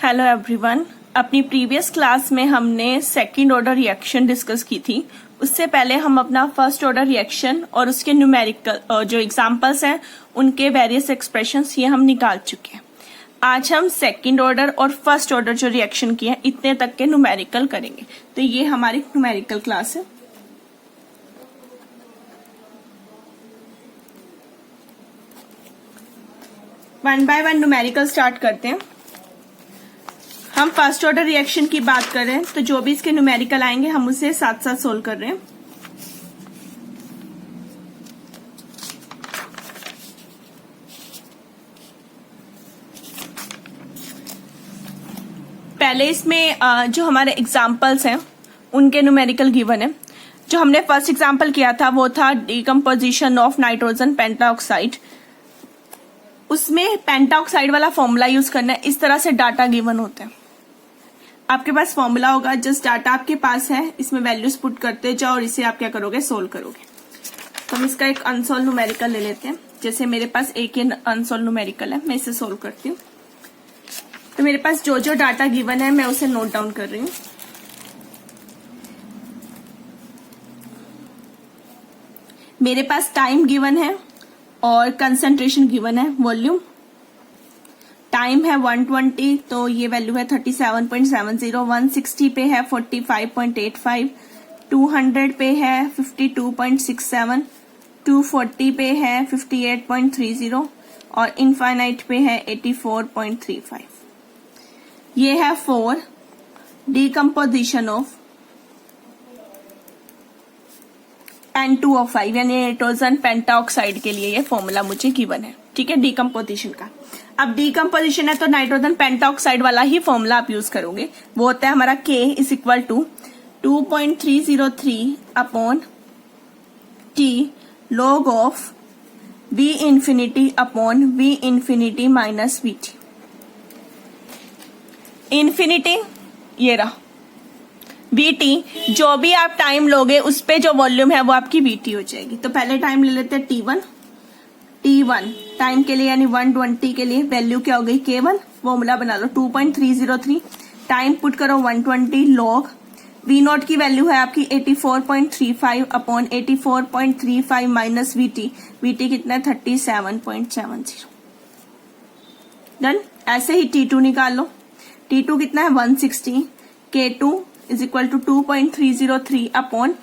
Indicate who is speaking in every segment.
Speaker 1: Hello everyone. अपनी previous class में हमने सेकंड ऑर्डर रिएक्शन डिस्कस की थी। उससे पहले हम अपना फर्स्ट ऑर्डर रिएक्शन और उसके न्यूमेरिकल जो एग्जांपल्स हैं उनके वेरियस एक्सप्रेशंस ये हम निकाल चुके हैं। आज हम सेकंड ऑर्डर और फर्स्ट ऑर्डर जो रिएक्शन किए हैं इतने तक के न्यूमेरिकल करेंगे। तो ये हमारी न्यूमेरिकल क्लास है। One by one numerical start करते हैं। हम फर्स्ट ऑर्डर रिएक्शन की बात कर रहे हैं तो जो भी इसके न्यूमेरिकल आएंगे हम उसे साथ साथ सोल्व कर रहे हैं। पहले इसमें जो हमारे एग्जाम्पल्स हैं उनके न्यूमेरिकल गिवन है। जो हमने फर्स्ट एग्जाम्पल किया था वो था डीकम्पोजिशन ऑफ नाइट्रोजन पेंटाऑक्साइड। उसमें पेंटाऑक्साइड वाला फॉर्मूला यूज करना है। इस तरह से डाटा गिवन होते हैं। आपके पास फॉर्मूला होगा, जस्ट डाटा आपके पास है, इसमें वैल्यूज पुट करते जाओ और इसे आप क्या करोगे, सोल्व करोगे। तो हम इसका एक अनसोल्व न्यूमेरिकल ले लेते हैं। जैसे मेरे पास एक ही अनसोल्व न्यूमेरिकल है, मैं इसे सोल्व करती हूँ। तो मेरे पास जो जो डाटा गिवन है मैं उसे नोट डाउन कर रही हूँ। मेरे पास टाइम गिवन है और कंसंट्रेशन गिवन है। वॉल्यूम टाइम है 120 तो ये वैल्यू है 37.70, 160 पे है 45.85, 200 पे है 52.67, 240 पे है 58.30 और इनफाइनाइट पे है 84.35। ये है फॉर डीकम्पोजिशन ऑफ N2O5 यानी नाइट्रोजन पेंटाऑक्साइड के लिए ये फॉर्मूला मुझे गिवन है। ठीक है, डीकम्पोजिशन का। अब डीकम्पोजिशन है तो नाइट्रोजन पेंटाऑक्साइड वाला ही फॉर्मूला आप यूज करोगे। वो होता है हमारा K is equal to 2.303 upon T log of V infinity upon V infinity minus VT। Infinity ये रहा, VT जो भी आप टाइम लोगे उस पे जो वॉल्यूम है वो आपकी VT हो जाएगी। तो पहले टाइम ले लेते हैं T1 टाइम के लिए यानी 120 के लिए वैल्यू क्या हो गई K1। फॉर्मूला बना लो 2.303, टाइम पुट करो 120 लॉग V0 की वैल्यू है आपकी 84.35 अपॉन 84.35 माइनस VT कितना है 37.70। डन। ऐसे ही T2 निकाल लो। T2 कितना है 160, K2 is equal to 2.303 upon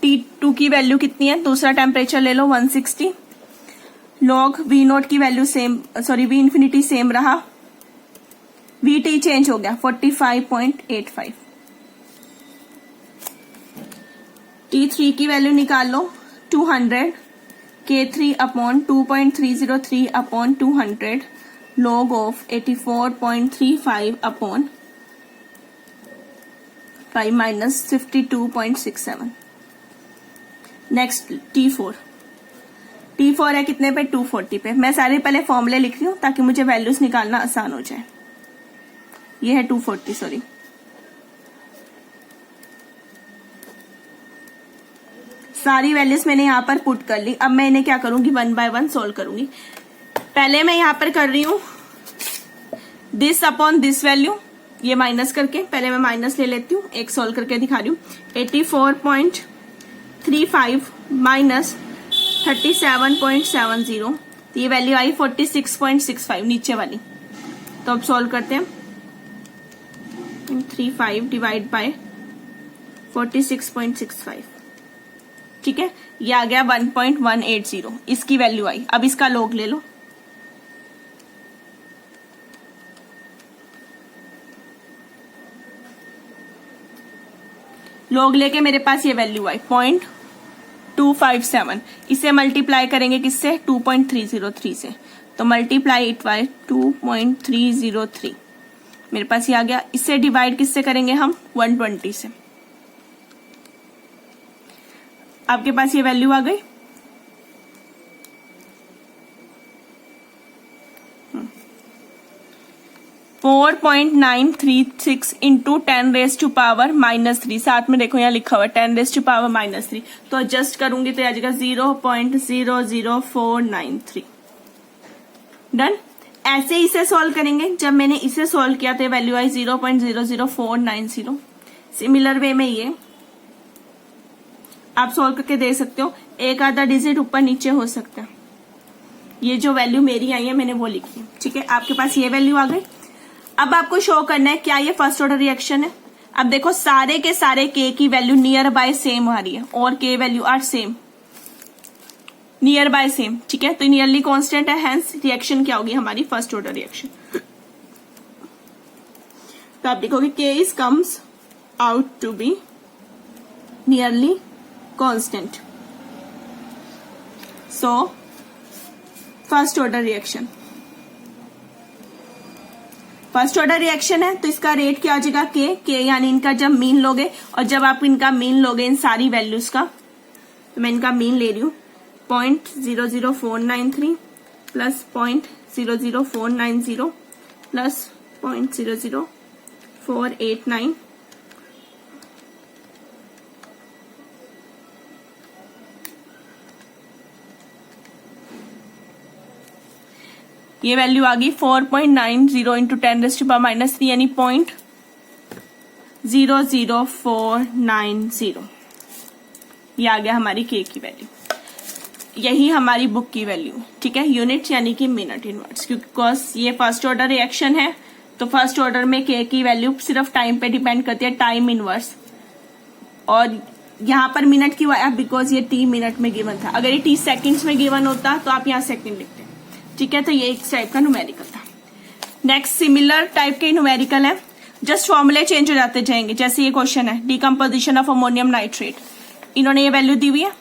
Speaker 1: T2 की वैल्यू कितनी है, दूसरा टेम्परेचर ले लो 160 लॉग V0 की value same, sorry V infinity same रहा, VT चेंज हो गया 45.85। T3 की वैल्यू निकाल लो 200, K3 upon 2.303 upon 200 log of 84.35 upon 5 minus 52.67। Next T4 है कितने पे 240 पे। मैं सारे पहले फॉर्मूले लिख रही हूँ ताकि मुझे वैल्यूज निकालना आसान हो जाए। ये है 240, सॉरी सारी वैल्यूज मैंने यहाँ पर पुट कर ली। अब मैं इन्हें क्या करूंगी, वन बाय वन सोल्व करूंगी। पहले मैं यहाँ पर कर रही हूँ दिस अपॉन दिस वैल्यू, ये माइनस करके पहले मैं माइनस ले लेती हूँ, एक सोल्व करके दिखा रही हूँ। 84.35 माइनस 37.70 तो ये वैल्यू आई 46.65 नीचे वाली। तो अब सोल्व करते हैं। 35 डिवाइड बाय 46.65, ठीक है, ये आ गया 1.180। इसकी वैल्यू आई। अब इसका लॉग ले लो। लॉग लेके मेरे पास ये वैल्यू आई 0.257। इसे मल्टीप्लाई करेंगे किससे, 2.303 से। तो मल्टीप्लाई इट बाय 2.303, मेरे पास ये आ गया। इससे डिवाइड किससे करेंगे हम, 120 से। आपके पास ये वैल्यू आ गई। (4.936 इंटू 10⁻³ साथ में देखो यहाँ लिखा हुआ 10⁻³ तो एडजस्ट करूंगी तो आ जाएगा 0.00493। डन। ऐसे इसे सॉल्व करेंगे। जब मैंने इसे सॉल्व किया तो वैल्यू आई 0.00490। सिमिलर वे में ये आप सॉल्व करके दे सकते हो, एक आधा डिजिट ऊपर नीचे हो सकता है। ये जो वैल्यू मेरी आई है मैंने वो लिखी है, ठीक है। आपके पास ये वैल्यू आ गई। अब आपको शो करना है क्या ये फर्स्ट ऑर्डर रिएक्शन है। अब देखो सारे के सारे के की वैल्यू नियर बाय सेम आ रही है और K value are same, near by same, ठीक है। तो नियरली कांस्टेंट है, हेंस रिएक्शन क्या होगी हमारी फर्स्ट ऑर्डर रिएक्शन। तो आप लिखोगे K is comes out to be nearly constant, so first order reaction. First order reaction है तो इसका रेट क्या हो जाएगा के यानी इनका जब मीन लोगे, और जब आप इनका मीन लोगे इन सारी वैल्यूज का, तो मैं इनका मीन ले रही हूं 0.00493 प्लस 0.00490 प्लस 0.00489 ये वैल्यू आ गई 4.90 इंटू 10⁻³ यानी 0.00490। ये आ गया हमारी के की वैल्यू। यही हमारी बुक की वैल्यू, ठीक है, यूनिट यानी कि मिनट इनवर्स, क्योंकि ये फर्स्ट ऑर्डर रिएक्शन है तो फर्स्ट ऑर्डर में के की वैल्यू सिर्फ टाइम पे डिपेंड करती है, टाइम इनवर्स। और यहाँ पर मिनट क्यों आया, बिकॉज ये टी मिनट में गिवन था। अगर ये टी सेकंड्स में गिवन होता तो आप यहाँ सेकंड लिखते, ठीक है। तो ये एक टाइप का न्यूमेरिकल था। नेक्स्ट सिमिलर टाइप के न्यूमेरिकल है, जस्ट फॉर्मूले चेंज हो जाते जाएंगे। जैसे ये क्वेश्चन है डिकम्पोजिशन ऑफ अमोनियम नाइट्रेट, इन्होंने ये वैल्यू दी हुई है,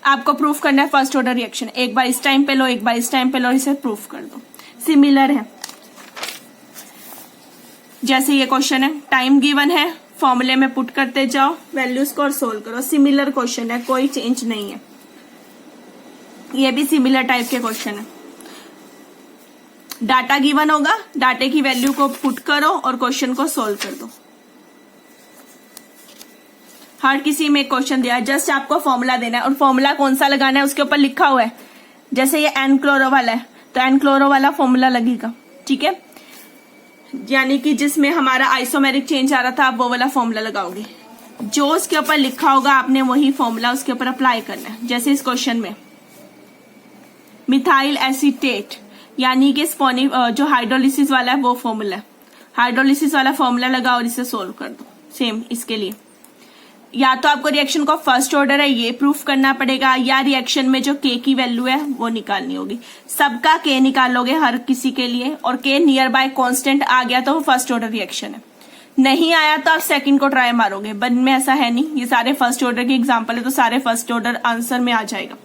Speaker 1: आपको प्रूफ करना है फर्स्ट ऑर्डर रिएक्शन। एक बार इस टाइम पे लो, एक बार इस टाइम पे लो, इसे प्रूफ कर दो। सिमिलर है, जैसे ये क्वेश्चन है, टाइम गिवन है, फॉर्मूले में पुट करते जाओ वैल्यूज को और सोल्व करो। सिमिलर क्वेश्चन है, कोई चेंज नहीं है। ये भी सिमिलर टाइप के क्वेश्चन है। डाटा गिवन होगा, डाटे की वैल्यू को पुट करो और क्वेश्चन को सोल्व कर दो। हर किसी में क्वेश्चन दिया है, जस्ट आपको फॉर्मूला देना है और फॉर्मूला कौन सा लगाना है उसके ऊपर लिखा हुआ है। जैसे ये एन क्लोरो वाला है तो एन क्लोरो वाला फॉर्मूला लगेगा, ठीक है, यानी कि जिसमें हमारा आइसोमेरिक चेंज आ रहा था आप वो वाला फॉर्मूला लगाओगे। जो उसके ऊपर लिखा होगा आपने वही फॉर्मूला उसके ऊपर अप्लाई करना है। जैसे इस क्वेश्चन में मिथाइल एसीटेट यानी कि जो हाइड्रोलिसिस वाला है वो फॉर्मूला है, हाइड्रोलिसिस वाला फॉर्मूला लगाओ और इसे सोल्व कर दो। सेम इसके लिए या तो आपको रिएक्शन का फर्स्ट ऑर्डर है ये प्रूफ करना पड़ेगा, या रिएक्शन में जो के की वैल्यू है वो निकालनी होगी। सबका के निकालोगे हर किसी के लिए, और के नियर बाय कांस्टेंट आ गया तो वो फर्स्ट ऑर्डर रिएक्शन है, नहीं आया तो आप सेकंड को ट्राई मारोगे। बट में ऐसा है नहीं, ये सारे फर्स्ट ऑर्डर के एग्जाम्पल है तो सारे फर्स्ट ऑर्डर आंसर में आ जाएगा।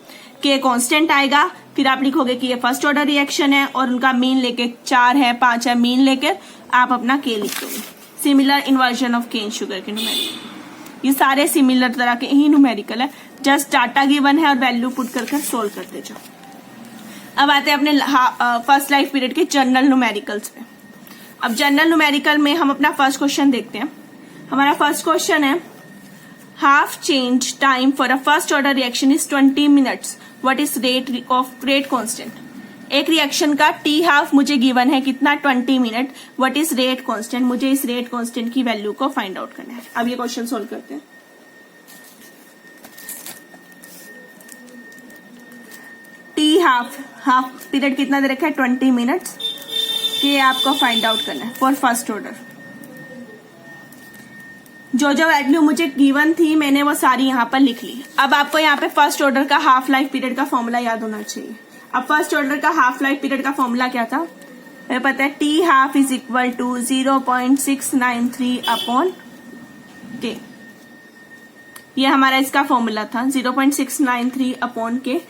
Speaker 1: के कांस्टेंट आएगा, फिर आप लिखोगे कि ये फर्स्ट ऑर्डर रिएक्शन है और उनका मीन लेके 4 है 5 है, मीन लेकर आप अपना के लिख दोगे। Similar inversion of cane sugar के न्यूमेरिकल, ये सारे सिमिलर तरह के ही न्यूमेरिकल है। जस्ट डाटा गिवन है और वैल्यू पुट कर सोल्व करते जाओ। अब आते हैं अपने फर्स्ट लाइफ पीरियड के जनरल न्यूमेरिकल्स पे। अब जनरल न्यूमेरिकल में हम अपना फर्स्ट क्वेश्चन देखते हैं। हमारा फर्स्ट क्वेश्चन है half change time for a first order reaction is 20 minutes, what is rate of rate constant. एक रिएक्शन का टी हाफ मुझे गिवन है कितना 20 minute, what is rate constant, मुझे इस रेट कांस्टेंट की वैल्यू को फाइंड आउट करना है। अब ये क्वेश्चन सोल्व करते हैं। टी हाफ पीरियड कितना दे रखा है 20 मिनट्स, के आपको फाइंड आउट करना है फॉर फर्स्ट ऑर्डर। जो जो वैल्यू मुझे गिवन थी मैंने वो सारी यहाँ पर लिख ली। अब आपको यहाँ पे फर्स्ट ऑर्डर का हाफ लाइफ पीरियड का फॉर्मूला याद होना चाहिए। अब फर्स्ट ऑर्डर का हाफ लाइफ पीरियड का फॉर्मूला क्या था, हमें पता है T half is equal to 0.693 upon K. ये हमारा इसका फॉर्मूला था 0.693 अपॉन के।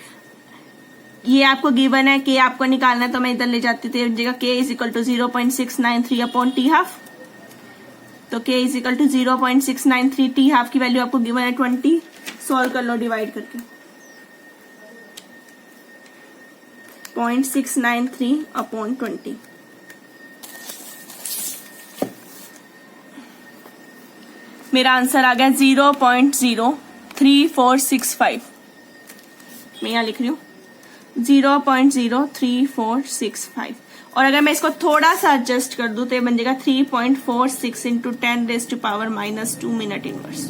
Speaker 1: ये आपको गिवन है, के आपको निकालना है तो मैं इधर ले जाती थी जगह K is equal to 0.693 upon T half. तो K is equal to 0.693, T half की वैल्यू आपको गिवन है 20, सॉल्व कर लो डिवाइड करके 0.693 अपॉन 20। मेरा आंसर आ गया 0.03465। मैं यहाँ लिख रही हूँ 0.03465 और अगर मैं इसको थोड़ा सा एडजस्ट कर दूं तो ये बन जाएगा 3.46 इंटू 10⁻⁻² मिनट इनवर्स।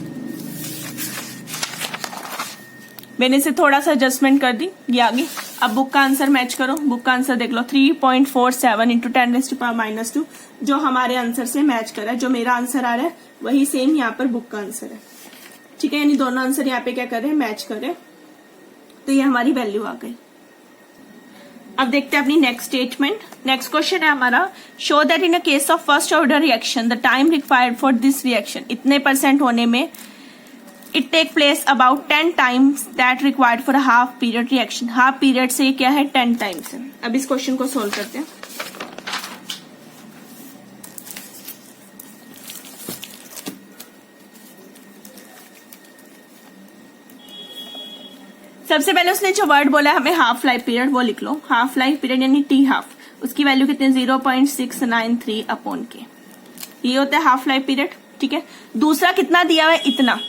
Speaker 1: मैंने इसे थोड़ा सा एडजस्टमेंट कर दी, ये आ गई। अब बुक का आंसर मैच करो, बुक का आंसर देख लो 3.47 इंटू 10⁻⁻², जो हमारे आंसर से मैच कर रहा है। जो मेरा आंसर आ रहा है वही सेम यहाँ पर बुक का आंसर है, ठीक है। यानी दोनों आंसर यहाँ पे क्या कर रहे हैं, मैच कर रहे हैं। तो ये हमारी वैल्यू आ गई। अब देखते हैं अपनी नेक्स्ट स्टेटमेंट। नेक्स्ट क्वेश्चन है हमारा, show that in a case of first order reaction the time required for this reaction, इतने % होने में it take place about 10 times that required for half period reaction. Half period से क्या है, 10 times है। अब इस क्वेश्चन को सोल्व करते हैं। सबसे पहले उसने जो वर्ड बोला है हमें हाफ लाइफ पीरियड, वो लिख लो। हाफ लाइफ पीरियड यानी टी हाफ, उसकी वैल्यू कितनी, 0.693 अपॉन के, ये होता है हाफ लाइफ पीरियड, ठीक है। दूसरा कितना दिया हुआ है, इतना।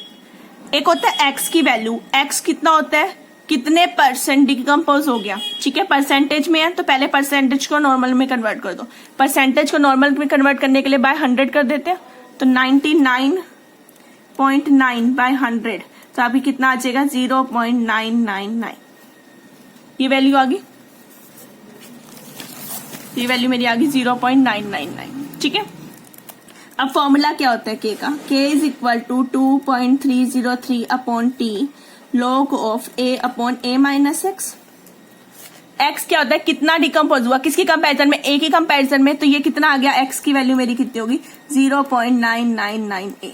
Speaker 1: एक होता है एक्स की वैल्यू, एक्स कितना होता है, कितने % डिकम्पोज हो गया, ठीक है। परसेंटेज में है तो पहले परसेंटेज को नॉर्मल में कन्वर्ट कर दो। परसेंटेज को नॉर्मल में कन्वर्ट करने के लिए बाय 100 कर देते हैं, तो 99.9 बाय 100, तो अभी कितना आ जाएगा, 0.999। ये वैल्यू आ गई, ये वैल्यू मेरी आ गई 0.999, ठीक है। अब फॉर्मूला क्या होता है के का, K is equal to 2.303 upon T log of A upon A minus X. X क्या होता है, कितना डिकम्पोज हुआ, किसकी कंपैरिजन में, ए की कंपैरिजन में, तो ये कितना आ गया, एक्स की वैल्यू मेरी कितनी होगी, 0.999 ए।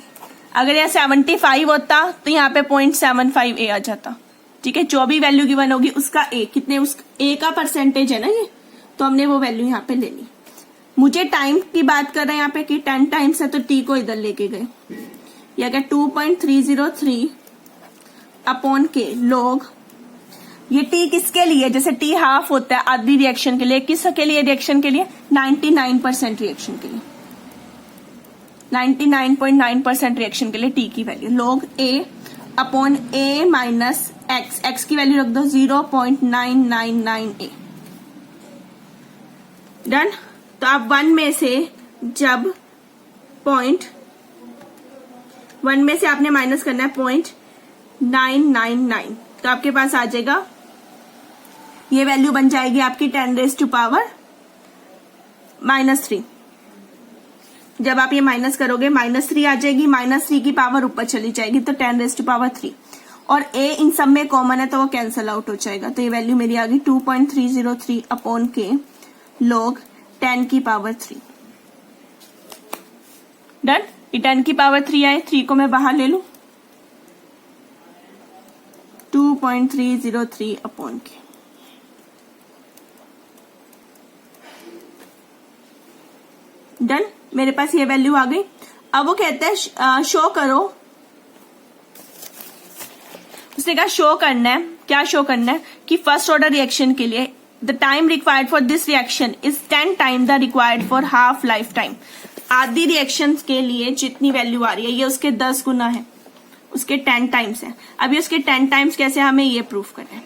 Speaker 1: अगर यह 75 होता तो यहाँ पे 0.75 ए आ जाता, ठीक है। जो भी वैल्यू गिवन होगी उसका ए, कितने, उस ए का परसेंटेज है ना ये, तो हमने वो वैल्यू यहाँ पे ले ली। मुझे टाइम की बात कर रहे हैं यहाँ पे कि 10 टाइम्स है, तो टी को इधर लेके गए, या क्या 2.303 अपॉन के लॉग, ये टी किसके लिए, जैसे टी हाफ होता है आधी रिएक्शन के लिए, किसके लिए रिएक्शन के लिए, 99% रिएक्शन के लिए, 99.9% रिएक्शन के लिए टी की value, log A upon A minus X, X की वैल्यू रख दो 0.999 ए। डन। तो अब 1 में से जब 1 में से आपने माइनस करना है 0.999, तो आपके पास आ जाएगा, ये वैल्यू बन जाएगी आपकी 10⁻⁻3। जब आप ये माइनस करोगे -3 आ जाएगी, -3 की पावर ऊपर चली जाएगी, तो 10⁻3, और a इन सब में कॉमन है तो वो कैंसल आउट हो जाएगा। तो ये वैल्यू मेरी आ गई 2.303 अपॉन के लॉग 10⁻3। डन। ये 10⁻3 आए, 3 को मैं बाहर ले लू, 2.303 अपॉन के। डन। मेरे पास ये वैल्यू आ गई। अब वो कहते हैं शो करो, उसने कहा शो करना है, क्या शो करना है कि फर्स्ट ऑर्डर रिएक्शन के लिए the time required for this reaction is 10 time the required for half life time. आधी रिएक्शन के लिए जितनी वैल्यू आ रही है ये उसके 10 गुना है, उसके 10 टाइम्स है। अभी उसके 10 टाइम्स कैसे, हमें ये प्रूफ करना है।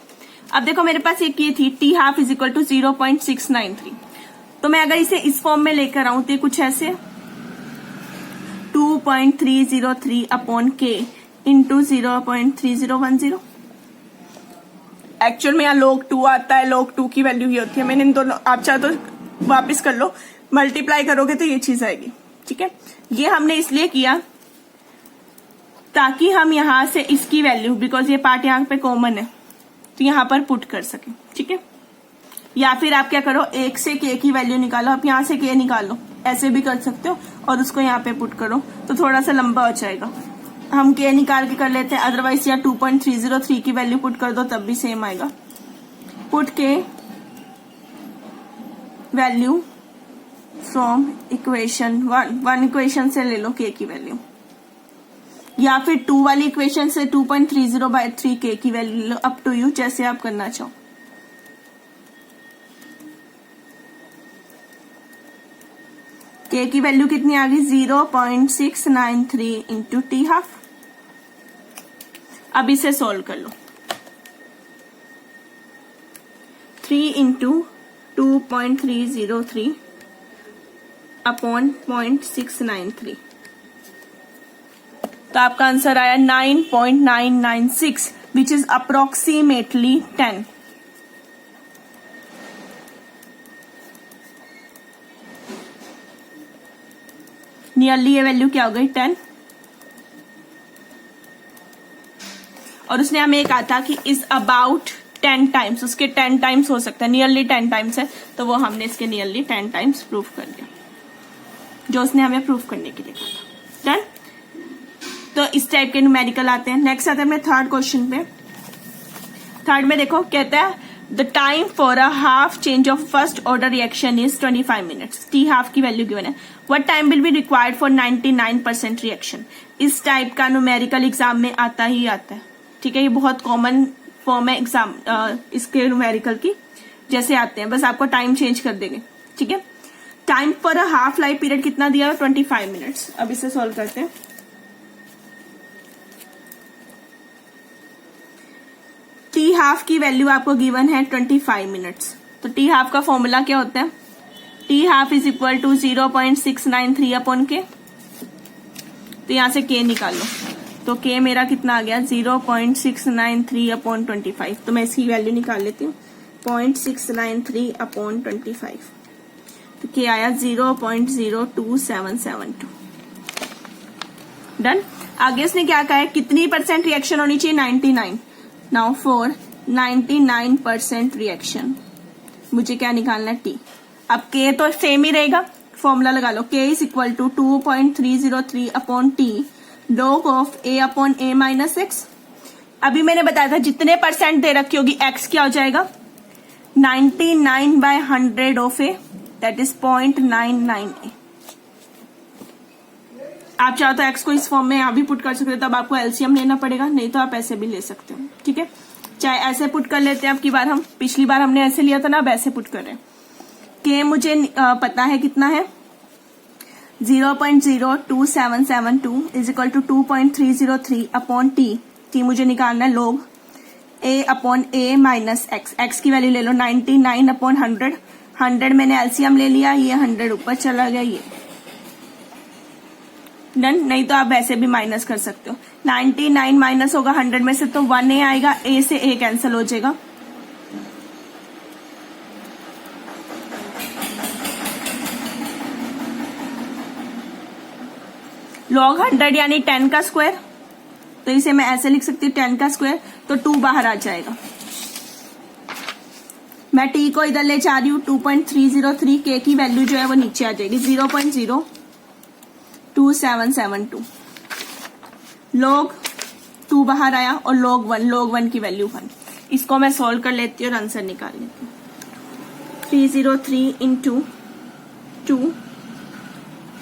Speaker 1: अब देखो मेरे पास एक ये थी T half is equal to 0.693, तो मैं अगर इसे इस फॉर्म में लेकर आऊं तो ये कुछ ऐसे 2.303 अपॉन के इंटू 0.3010। एक्चुअल में यहाँ log 2 आता है, log 2 की वैल्यू ही होती है। मैंने इन दोनों, आप चाहे तो वापस कर लो, मल्टीप्लाई करोगे तो ये चीज आएगी, ठीक है। ये हमने इसलिए किया ताकि हम यहां से इसकी वैल्यू, बिकॉज ये पार्ट यहाँ पे कॉमन है, तो यहां पर पुट कर सके, ठीक है। या फिर आप क्या करो, 1 से k की वैल्यू निकालो, आप यहां से k निकालो, ऐसे भी कर सकते हो, और उसको यहाँ पे पुट करो तो थोड़ा सा लंबा हो जाएगा। हम k निकाल के कर लेते हैं, अदरवाइज या 2.303 की वैल्यू पुट कर दो तब भी सेम आएगा। पुट के वैल्यू फ्रॉम इक्वेशन 1 इक्वेशन से ले लो k की वैल्यू, या फिर 2 वाली इक्वेशन से 2.30/3 k की वैल्यू ले लो, अप टू यू, जैसे आप करना चाहो। k की वैल्यू कितनी आ गई, 0.693 इंटू टी हाफ। अब इसे सोल्व कर लो, 3 इंटू 2.303 अपॉन 0.693। तो आपका आंसर आया 9.996 विच इज अप्रोक्सीमेटली 10। नियरली ये वैल्यू क्या हो गई 10। और उसने हमें कहा था कि इज अबाउट 10 टाइम्स, उसके 10 टाइम्स हो सकता है, नियरली 10 टाइम्स है, तो वो हमने इसके नियरली 10 टाइम्स प्रूफ कर दिया जो उसने हमें प्रूफ करने के लिए कहा था। डन। तो इस टाइप के न्यूमेरिकल आते हैं। नेक्स्ट आता है अपने थर्ड क्वेश्चन पे। थर्ड में देखो कहता है the time for a half change of first order reaction is 25 minutes. T half की वैल्यू गिवन है। What time will be required for 99% reaction. इस टाइप का न्यूमेरिकल एग्जाम में आता ही आता है, ठीक है। ये बहुत कॉमन फॉर्म है एग्जाम इसके न्यूमेरिकल की, जैसे आते हैं, बस आपको टाइम चेंज कर देंगे, ठीक है। Time for a half life period कितना दिया है 25 मिनट्स। अब इसे सॉल्व करते हैं। टी हाफ की वैल्यू आपको गिवन है 25 मिनट्स। तो टी हाफ का फॉर्मूला क्या होता है? T half is equal to 0.693 upon K. तो यहां से के निकाल लो, तो के मेरा कितना आ गया 0.693 अपॉन 25। तो मैं इसकी वैल्यू निकाल लेती हूँ 0.693 अपॉन 25। तो के आया 0.02772। डन। आगे उसने क्या कहा है, कितनी परसेंट रिएक्शन होनी चाहिए 99। नाउ फॉर 99% रिएक्शन मुझे क्या निकालना है टी। अब के तो सेम ही रहेगा, फॉर्मूला लगा लो। K is equal to 2.303 upon T log of a upon a minus X. अभी मैंने बताया था जितने परसेंट दे रखी होगी x क्या हो जाएगा 99/100 of a, that is 0.99a। आप चाहो तो x को इस फॉर्म में यहां भी पुट कर सकते हो, तब आपको एलसीएम लेना पड़ेगा, नहीं तो आप ऐसे भी ले सकते हो, ठीक है। चाहे ऐसे पुट कर लेते हैं, अब की बार हम, पिछली बार हमने ऐसे लिया था ना, अब ऐसे पुट कर रहे हैं। के मुझे पता है कितना है 0.02772 is equal to 2.303 upon T. T मुझे निकालना है log a upon a minus X. X की वैल्यू ले लो 99 अपॉन 100। 100 मैंने एलसीएम ले लिया, ये 100 ऊपर चला गया, ये डन। नहीं तो आप वैसे भी माइनस कर सकते हो। 99 माइनस होगा 100 में से, तो 1a आएगा, a से a कैंसिल हो जाएगा। log 100 यानी 10 का स्क्वायर, तो इसे मैं ऐसे लिख सकती हूँ 10 का स्क्वायर, तो 2 बाहर आ जाएगा। मैं t को इधर ले जा रही हूँ 2.303। के की वैल्यू जो है वो नीचे आ जाएगी 0.02772। log 2 बाहर आया और log 1 की वैल्यू 1। इसको मैं सॉल्व कर लेती हूँ और आंसर निकाल लेती हूँ। 303 इंटू 2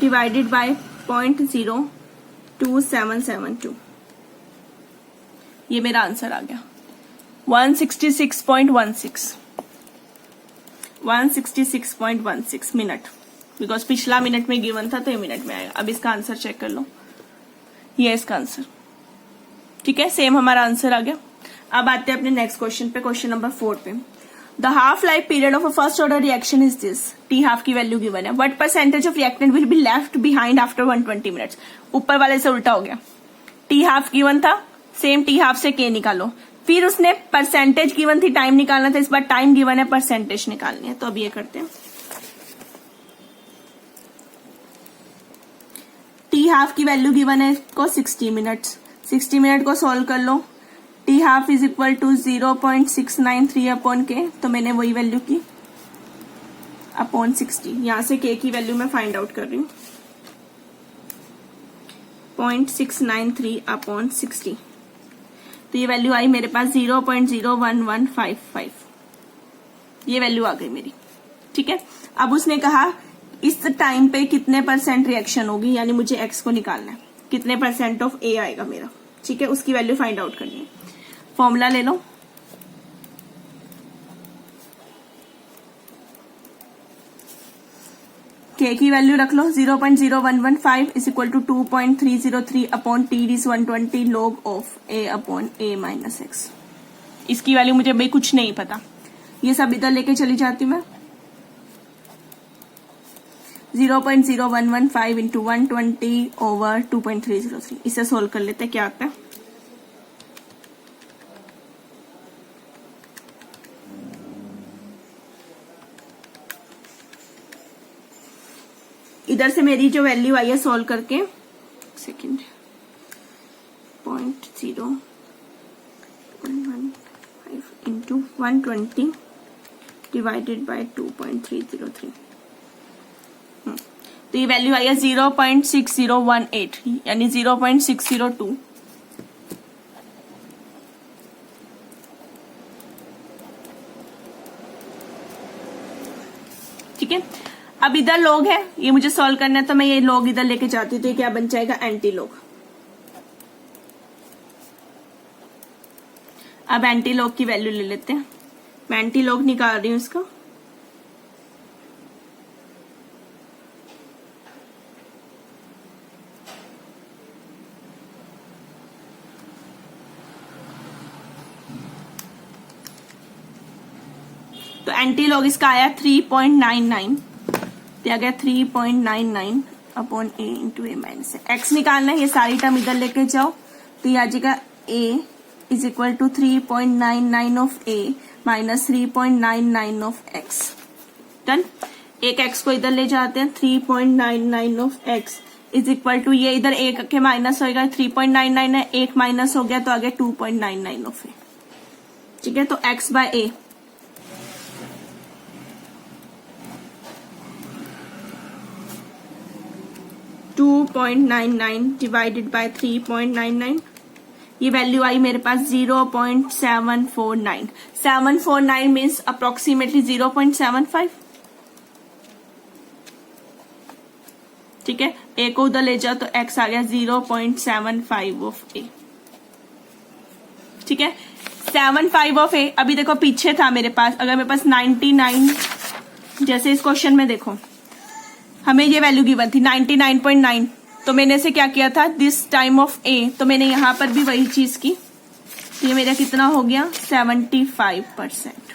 Speaker 1: डिवाइडेड बाय 0.02772, ये मेरा आंसर आ गया 166.16 मिनट, बिकॉज पिछला मिनट में गिवन था तो ये मिनट में आएगा। अब इसका आंसर चेक कर लो, ये इसका आंसर, ठीक है, सेम हमारा आंसर आ गया। अब आते हैं अपने नेक्स्ट क्वेश्चन पे, क्वेश्चन नंबर 4 पे। The half life period of a first order reaction is this. T half की वैल्यू गिवन है। What percentage of reactant will be left behind after 120 minutes. ऊपर वाले से उल्टा हो गया, टी हाफ गिवन था, सेम टी हाफ से के निकालो। फिर उसने परसेंटेज गिवन थी, टाइम निकालना था, इस बार टाइम गिवन है, परसेंटेज निकालनी है। तो अब ये करते हैं। टी हाफ की वैल्यू गिवन है इसको 60 मिनट्स। 60 मिनट को सॉल्व कर लो। T half is equal to 0.693 upon K, तो मैंने वही वैल्यू की अपॉन 60। यहां से के की वैल्यू मैं फाइंड आउट कर रही हूँ 0.693 अपॉन 60। तो ये वैल्यू आई मेरे पास 0.01155। ये वैल्यू आ गई मेरी, ठीक है। अब उसने कहा इस टाइम पे कितने परसेंट रिएक्शन होगी, यानी मुझे एक्स को निकालना है, कितने परसेंट ऑफ ए आएगा मेरा, ठीक है, उसकी वैल्यू फाइंड आउट करनी है। फॉर्मूला ले लो, के की वैल्यू रख लो 0.0115 is equal to 2.303 upon T is 120 log of a upon a minus X. इसकी वैल्यू मुझे भाई कुछ नहीं पता, ये सब इधर लेके चली जाती हूँ मैं। 0.0115 इंटू 120 ओवर 2.303। इसे सोल्व कर लेते हैं, क्या आता है। इधर से मेरी जो वैल्यू आई है सोल्व करके, सेकेंड, 0.0115 इंटू 120 डिवाइडेड बाय 2.303। तो ये वैल्यू आई है 0.6018 यानी 0.602। ठीक है, अब इधर लॉग है, ये मुझे सॉल्व करना है, तो मैं ये लॉग इधर लेके जाती हूँ, तो ये क्या बन जाएगा, एंटी लॉग। अब एंटी लॉग की वैल्यू ले लेते हैं, मैं एंटी लॉग निकाल रही हूं इसका। तो एंटी लॉग इसका आया 3.99, दिया गया 3.99 अपॉन ए इंटू ए माइनस एक्स निकालना है। ये सारी टर्म इधर लेके जाओ, तो ये आ जाएगा A is equal to 3.99 of A minus 3.99 of X. Done. एक एक्स को इधर ले जाते हैं, 3.99 of X is equal to, ये इधर एक के माइनस होगा, 3.99 है, एक माइनस हो गया तो आगे 2.99 ऑफ ए। ठीक है, तो X by A, to 2.99 divided by 3.99, ये वैल्यू आई मेरे पास 0.749। 749 मीन्स अप्रोक्सीमेटली 0.75। ठीक है, ए को उधर ले जाओ तो एक्स आ गया 0.75 ऑफ ए। ठीक है, 75 ऑफ ए। अभी देखो पीछे था मेरे पास, अगर मेरे पास 99, जैसे इस क्वेश्चन में देखो हमें ये वैल्यू गिवन थी 99.9, तो मैंने इसे क्या किया था, दिस टाइम ऑफ ए, तो मैंने यहां पर भी वही चीज की। ये मेरा कितना हो गया, 75%।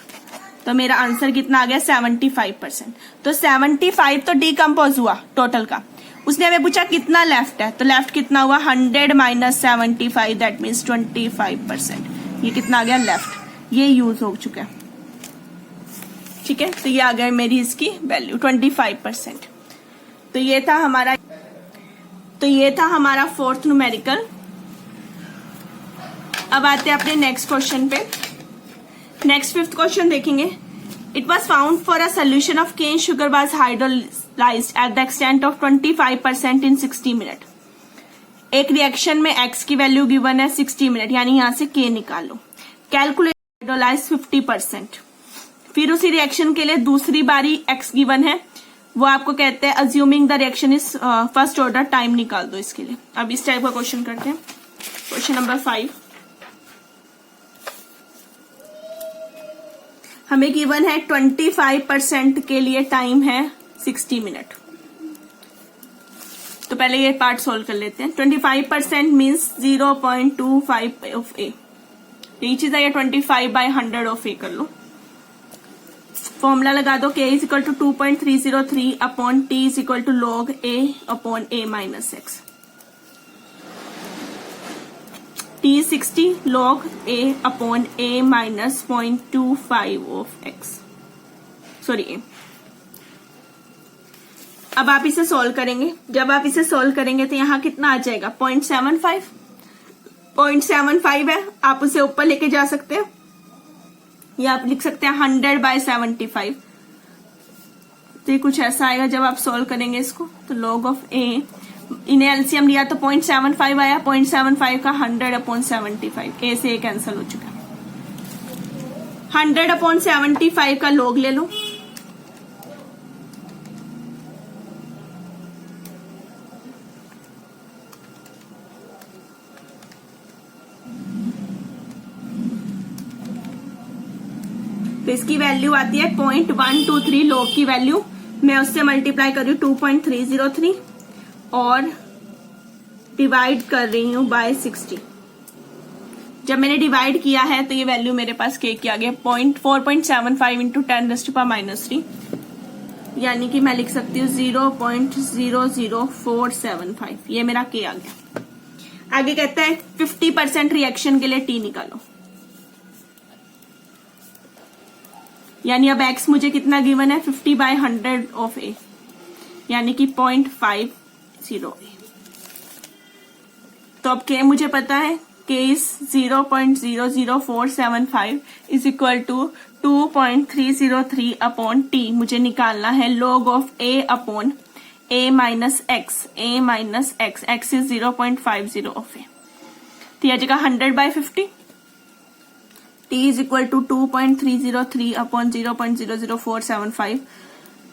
Speaker 1: तो मेरा आंसर कितना आ गया, 75%। तो 75 तो डीकम्पोज हुआ टोटल का। उसने हमें पूछा कितना लेफ्ट है, तो लेफ्ट कितना हुआ, 100 माइनस 75, दैट मीन्स 25%। ये कितना आ गया लेफ्ट, ये यूज हो चुका है। ठीक है, तो ये आ गया मेरी इसकी वैल्यू 25%। तो ये था हमारा फोर्थ न्यूमेरिकल। अब आते हैं अपने नेक्स्ट क्वेश्चन पे। नेक्स्ट फिफ्थ क्वेश्चन देखेंगे। It was found for a solution of cane sugar was hydrolysed at the extent of 25% in 60 minute. एक रिएक्शन में एक्स की वैल्यू गिवन है 60 मिनट, यानी यहां से के निकालो। Calculate hydrolyse 50%। फिर उसी रिएक्शन के लिए दूसरी बारी एक्स गिवन है, वो आपको कहते हैं assuming the reaction is first order, time निकाल दो इसके लिए। अब इस टाइप का क्वेश्चन करते हैं। क्वेश्चन नंबर 5, हमें गिवन है 25% के लिए टाइम है 60 मिनट। तो पहले ये पार्ट सोल्व कर लेते हैं। 25% मीन्स 0.25 ऑफ ए, यही चीज है, 25/100 ऑफ ए कर लो। फॉर्मूला लगा दो, k is equal to 2.303 upon t is equal to log a upon a minus X. t 60 log a upon a minus 0.25 of x, sorry a। अब आप इसे सॉल्व करेंगे। जब आप इसे सॉल्व करेंगे तो यहां कितना आ जाएगा, 0.75 है, आप उसे ऊपर लेके जा सकते हैं, या आप लिख सकते हैं 100/75। तो ये कुछ ऐसा आएगा जब आप सॉल्व करेंगे इसको। तो log ऑफ a, इन्हें एलसीएम लिया तो 0.75 आया, 0.75 का 100/75, a से a कैंसिल हो चुका है। 100/75 का log ले लो, तो इसकी वैल्यू आती है 0.123 log की वैल्यू। मैं उससे मल्टीप्लाई कर रही हूँ 2.303 और डिवाइड कर रही हूँ बाय 60। जब मैंने डिवाइड किया है तो ये वैल्यू मेरे पास के आ गया 4.75 इंटू 10⁻³ यानी कि मैं लिख सकती हूँ 0.00475, ये मेरा के आ गया। आगे कहता है 50% रिएक्शन के लिए टी निकालो, यानी अब एक्स मुझे कितना गिवन है 50/100 ऑफ ए, यानी कि 0.50 ए। तो अब के मुझे पता है, K is 0.00475 is equal to 2.303 upon T. मुझे निकालना है log of A upon A minus X, X is 0.50 of A. तो यह जगह 100/50, T is equal to 2.303 upon 0.00475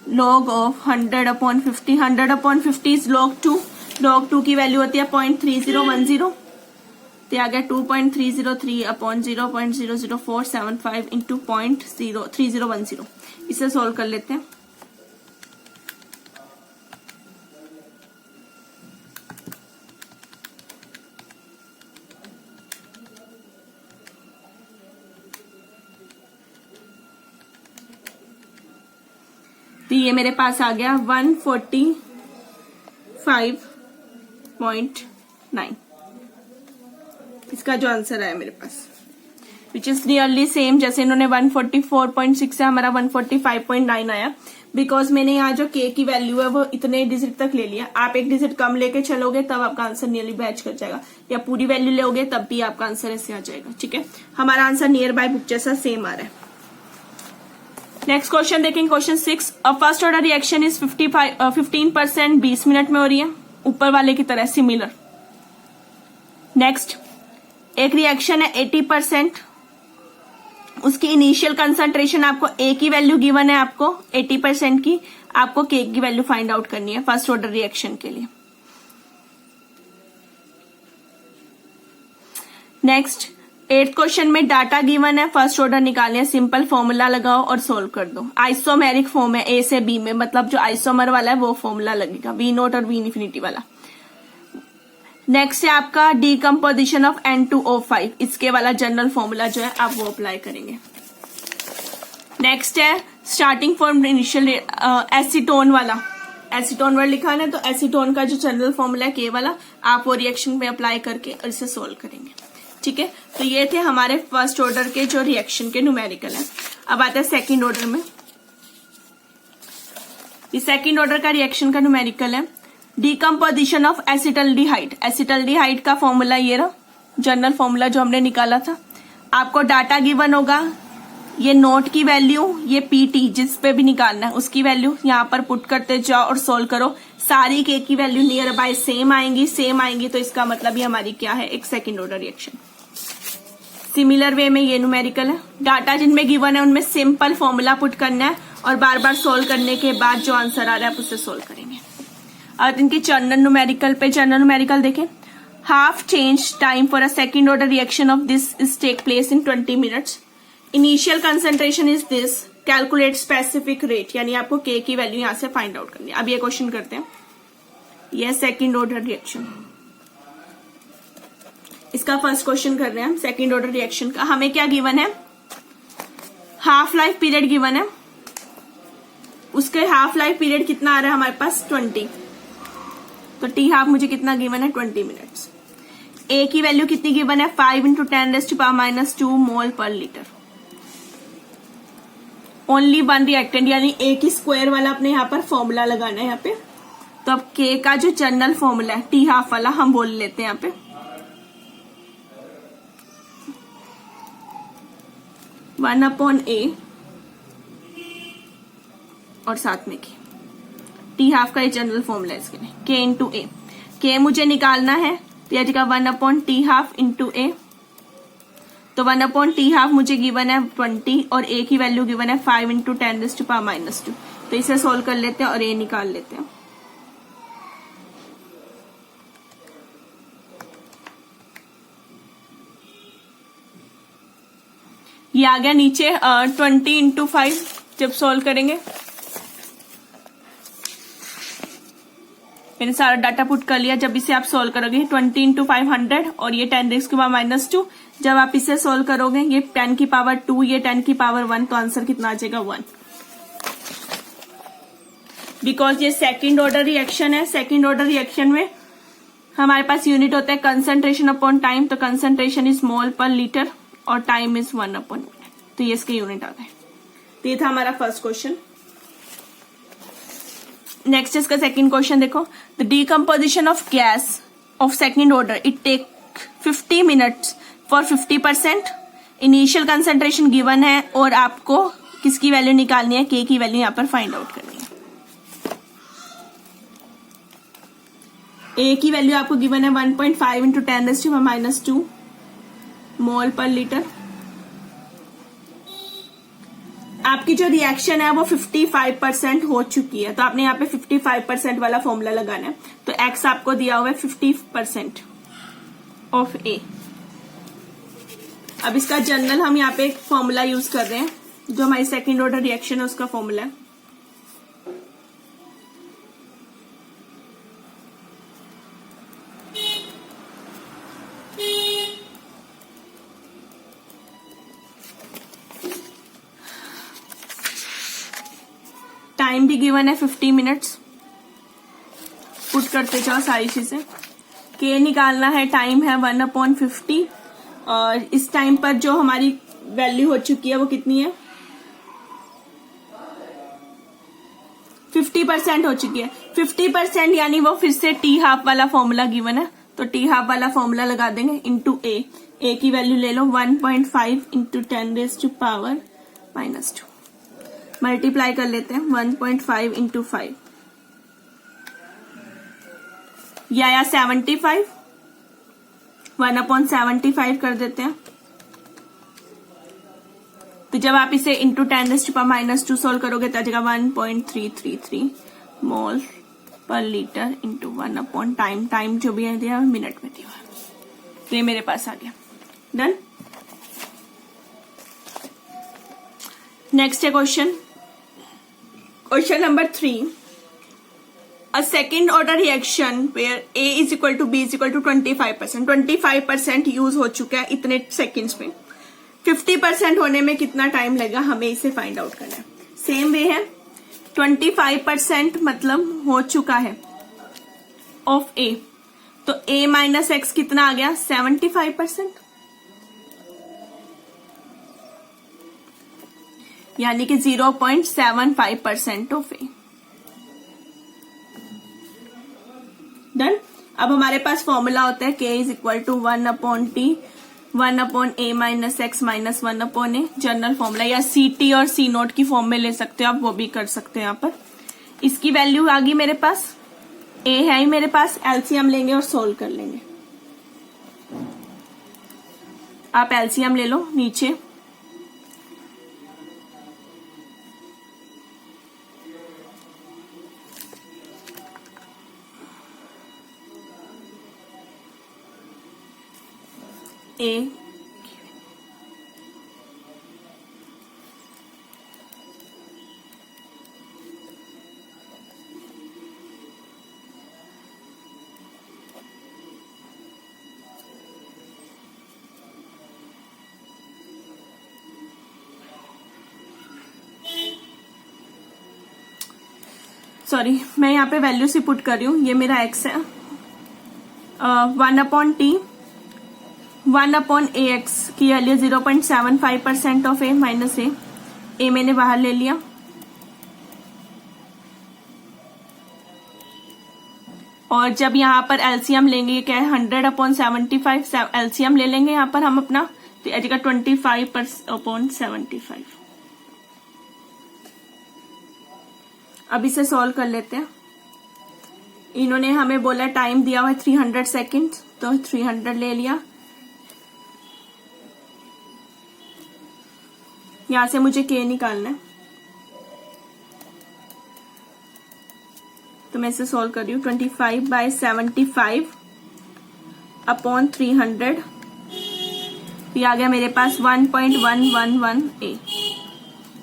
Speaker 1: log of 100/50। 100/50 is log 2, log 2 की वैल्यू होती है 0.3010, तो आ गया 2.303 अपॉन 0.00475 इंटू 0.3010। इसे सोल्व कर लेते हैं। तो ये मेरे पास आ गया 145.9, इसका जो आंसर आया मेरे पास, विच इज नियरली सेम जैसे इन्होंने 144.6 है, हमारा 145.9 आया। बिकॉज मैंने यहाँ जो के की वैल्यू है वो इतने डिजिट तक ले लिया। आप एक डिजिट कम लेके चलोगे तब आपका आंसर नियरली मैच कर जाएगा, या पूरी वैल्यू लोगे तब भी आपका आंसर ऐसे आ जाएगा। ठीक है, हमारा आंसर नियर बाय बुक जैसा सेम आ रहा है। नेक्स्ट क्वेश्चन देखेंगे, question 6। A first order reaction is 15% 20 minute में हो रही है, ऊपर वाले की तरह सिमिलर। नेक्स्ट, एक रिएक्शन है 80%, उसकी इनिशियल कंसंट्रेशन आपको ए की वैल्यू गिवन है, आपको 80% की, आपको के की वैल्यू फाइंड आउट करनी है फर्स्ट ऑर्डर रिएक्शन के लिए। नेक्स्ट, 8th क्वेश्चन में डाटा गिवन है, फर्स्ट ऑर्डर निकालने, सिंपल फॉर्मूला लगाओ और सोल्व कर दो। आइसोमेरिक फॉर्म है ए से बी में, मतलब जो आइसोमर वाला है वो फॉर्मूला लगेगा, V0 और V इन्फिनिटी वाला। नेक्स्ट है आपका डीकम्पोजिशन ऑफ N2O5, इसके वाला जनरल फॉर्मूला जो है आप वो अप्लाई करेंगे। नेक्स्ट है स्टार्टिंग फॉर्म इनिशियल एसीटोन वाला, एसीटोन वाला लिखा है तो एसीटोन का जो जनरल फॉर्मूला है के वाला, आप वो रिएक्शन में अप्लाई करके और इसे सोल्व करेंगे। ठीक है, तो ये थे हमारे फर्स्ट ऑर्डर के जो रिएक्शन के न्यूमेरिकल है। अब आते हैं सेकंड ऑर्डर में। ये सेकंड ऑर्डर का रिएक्शन का न्यूमेरिकल है, डीकम्पोजिशन ऑफ एसिटल्डिहाइड। एसिटल्डिहाइड का फॉर्मूला ये रहा, जनरल फॉर्मूला जो हमने निकाला था। आपको डाटा गिवन होगा, ये नोट की वैल्यू, ये पीटी जिस पे भी निकालना है उसकी वैल्यू यहाँ पर पुट करते जाओ और सोल्व करो। सारी के की वैल्यू नियर बाय सेम आएंगी, तो इसका मतलब ये हमारी क्या है, एक second order reaction. Similar way में ये न्यूमेरिकल है, डाटा जिनमें गिवन है उनमें सिंपल फॉर्मूला पुट करना है और बार बार सोल्व करने के बाद जो आंसर आ रहा है आप उससे सोल्व करेंगे। और इनकी जनरल न्यूमेरिकल देखें, half change time for a second order reaction of this is take place in 20 minutes. Initial concentration is this, calculate specific rate, यानी आपको के की वैल्यू यहां से फाइंड आउट करनी है। अब ये क्वेश्चन करते हैं, यह सेकंड ऑर्डर रिएक्शन, इसका फर्स्ट क्वेश्चन कर रहे हैं हम सेकंड ऑर्डर रिएक्शन का। हमें क्या गिवन है, हाफ लाइफ पीरियड गिवन है, उसके हाफ लाइफ पीरियड कितना आ रहा है हमारे पास 20, तो टी हाफ मुझे कितना गिवन है 20 मिनट्स। ए की वैल्यू कितनी गिवन है 5 × 10⁻² मोल पर लीटर। ओनली वन रिएक्टेंट, यानी ए की स्क्वायर वाला अपने यहाँ पर फॉर्मूला लगाना है यहाँ पे। तो अब के का जो जनरल फॉर्मूला है टी हाफ वाला हम बोल लेते हैं यहाँ पे 1/A और साथ में के, टी हाफ का जनरल फॉर्मूला है इसके लिए, के इंटू ए। के मुझे निकालना है तो यह जगह 1/T½ इंटू ए, तो 1/T½ मुझे गिवन है 20 और ए की वैल्यू गिवन है 5 × 10⁻²। तो इसे सोल्व कर लेते हैं और ए निकाल लेते हैं। ये आ गया नीचे 20 × 5 जब सोल्व करेंगे। मैंने सारा डाटा पुट कर लिया, जब इसे आप सोल्व करोगे 20 × 500 और ये 10⁻²। जब आप इसे सोल्व करोगे ये 10 की पावर 2, ये 10 की पावर 1, तो आंसर कितना आ जाएगा 1। बिकॉज ये सेकेंड ऑर्डर रिएक्शन है। सेकेंड ऑर्डर रिएक्शन में हमारे पास यूनिट होता है कंसंट्रेशन अपॉन टाइम, तो कंसंट्रेशन इज मोल पर लीटर और टाइम इज 1 अपॉन मिनट, तो ये इसके यूनिट आ गए। तो ये था हमारा फर्स्ट क्वेश्चन। नेक्स्ट इसका सेकंड क्वेश्चन देखो, the decomposition of gas of second order it take 50 minutes for 50%। Initial concentration given है और आपको किसकी वैल्यू निकालनी है, के की वैल्यू यहाँ पर फाइंड आउट करनी है। ए की वैल्यू आपको गिवन है 1.5 इंटू 10⁻⁻² मोल पर लीटर। आपकी जो रिएक्शन है वो 55% हो चुकी है, तो आपने यहाँ पे 55% वाला फॉर्मूला लगाना है। तो एक्स आपको दिया हुआ है 50% ऑफ ए। अब इसका जनरल हम यहाँ पे एक फॉर्मूला यूज कर रहे हैं, जो हमारी सेकेंड ऑर्डर रिएक्शन है उसका फॉर्मूला है। टाइम भी गिवन है 50 मिनट्स। पुट करते जाओ सारी चीजें। के निकालना है, टाइम है 1/50 और इस टाइम पर जो हमारी वैल्यू हो चुकी है वो कितनी है, 50% हो चुकी है। 50% यानी वो फिर से टी हाफ वाला फॉर्मूला गिवन है, तो टी हाफ वाला फॉर्मूला लगा देंगे इंटू ए। ए की वैल्यू ले लो 1.5 इंटू 10⁻⁻²। मल्टीप्लाई कर लेते हैं 1.5 इंटू 5, यह आया 75। 1/75 कर देते हैं। तो जब आप इसे इंटू 10⁻⁻² सोल्व करोगे तो आ जाएगा 1.333 मोल पर लीटर इंटू 1/टाइम। टाइम जो भी है दिया मिनट में दिया, तो ये मेरे पास आ गया। डन। नेक्स्ट है question number 3। A second order reaction where A is equal to B is equal to 25%. 25% use हो चुका है इतने सेकेंड्स में। 50% होने में कितना टाइम लगेगा, हमें इसे फाइंड आउट करना है। सेम वे है, 25% मतलब हो चुका है ऑफ A, तो A माइनस एक्स कितना आ गया, 75%, यानी कि 0.75% ऑफ A। डन। अब हमारे पास फॉर्मूला होता है K is equal to 1/T 1/A minus X minus 1/A। General formula, या CT और C0 की फॉर्म में ले सकते हो आप, वो भी कर सकते हो यहाँ पर। इसकी वैल्यू आ गई मेरे पास, A है ही मेरे पास, एलसीएम लेंगे और सोल्व कर लेंगे। आप एलसीएम ले लो नीचे, A सॉरी, मैं यहाँ पे वैल्यू से पुट कर रही हूँ। ये मेरा x है, 1/T 1/AX की value 0.75% of A minus A मैंने बाहर ले लिया, और जब यहाँ पर एलसीएम लेंगे, ये क्या है 100/75, एलसीएम ले लेंगे यहाँ पर हम अपना, तो आ जाएगा 25/75। अब इसे सॉल्व कर लेते हैं। इन्होंने हमें बोला टाइम दिया हुआ है 300 सेकेंड, तो 300 ले लिया। यहां से मुझे K निकालना है, तो मैं इसे सॉल्व कर रही हूँ। 25/75 अपॉन 300, ये आ गया मेरे पास 1.111A।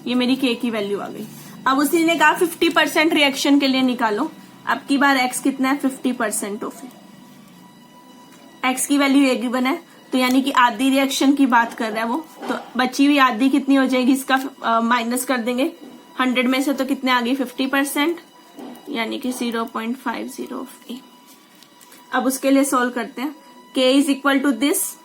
Speaker 1: ये मेरी K की वैल्यू आ गई। अब उसी ने कहा 50% रिएक्शन के लिए निकालो। अब की बार x कितना है, 50% ऑफ x की वैल्यू एक गिवन है, तो यानी कि आधी रिएक्शन की बात कर रहा है वो। तो बची हुई आधी कितनी हो जाएगी, इसका माइनस कर देंगे 100 में से, तो कितने आ गई 50%। यानी कि 0.50 ऑफ ए। अब उसके लिए सोल्व करते हैं। k is equal to this,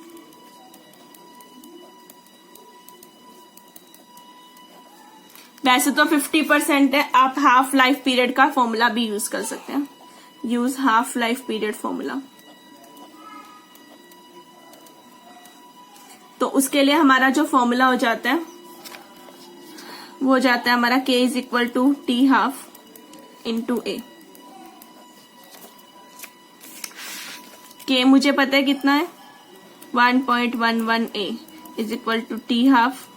Speaker 1: वैसे तो 50% है, आप हाफ लाइफ पीरियड का फॉर्मूला भी यूज कर सकते हैं। Use half life period formula. तो उसके लिए हमारा जो फॉर्मूला हो जाता है वो हो जाता है हमारा k is equal to T half into A. k मुझे पता है कितना है, 1.11 a is equal to T half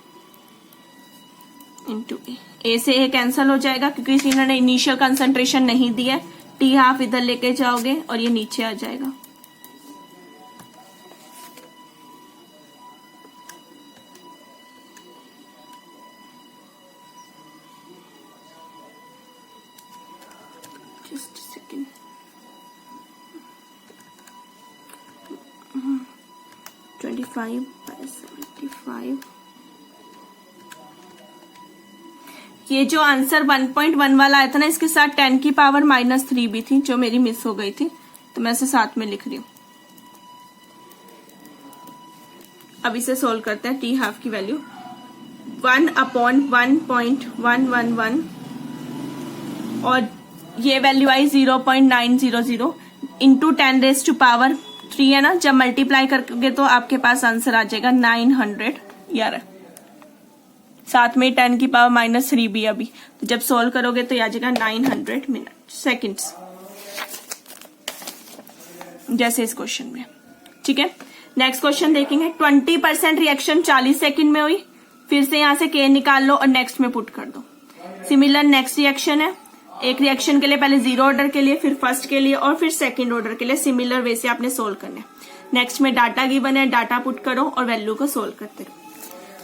Speaker 1: into A. A से ए कैंसल हो जाएगा क्योंकि इन्होंने इनिशियल कंसंट्रेशन नहीं दिया। टी हाफ इधर लेके जाओगे और ये नीचे आ जाएगा। Just second, 25/75। ये जो आंसर 1.1 वाला आया था ना, इसके साथ 10 की पावर -3 भी थी जो मेरी मिस हो गई थी, तो मैं इसे साथ में लिख रही हूं। अब इसे सोल्व करते हैं। टी हाफ की वैल्यू 1/1.111 और ये वैल्यू आई 0.900 इंटू 10⁻³ है ना। जब मल्टीप्लाई करोगे तो आपके पास आंसर आ जाएगा 900 यार, साथ में 10 की पावर -3 भी अभी, तो जब सोल्व करोगे तो आ जाएगा 900 सेकेंड्स, जैसे इस क्वेश्चन में। ठीक है, नेक्स्ट क्वेश्चन देखेंगे। 20% रिएक्शन 40 सेकंड में हुई, फिर से यहां से k निकाल लो और नेक्स्ट में पुट कर दो। सिमिलर नेक्स्ट रिएक्शन है, एक रिएक्शन के लिए पहले 0 ऑर्डर के लिए, फिर फर्स्ट के लिए और फिर सेकंड ऑर्डर के लिए सिमिलर वे से आपने सोल्व करना है। नेक्स्ट में डाटा गिवन है, डाटा पुट करो और वैल्यू को सोल्व करते रहो।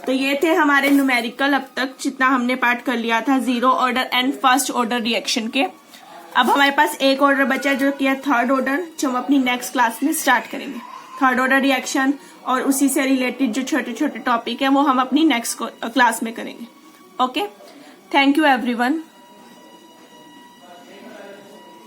Speaker 1: तो ये थे हमारे न्यूमेरिकल अब तक जितना हमने पार्ट कर लिया था 0 order and first order reaction के। अब हमारे पास एक ऑर्डर बचा जो कि है थर्ड ऑर्डर, जो हम अपनी नेक्स्ट क्लास में स्टार्ट करेंगे। थर्ड ऑर्डर रिएक्शन और उसी से रिलेटेड जो छोटे छोटे टॉपिक है वो हम अपनी नेक्स्ट क्लास में करेंगे। Okay, thank you everyone.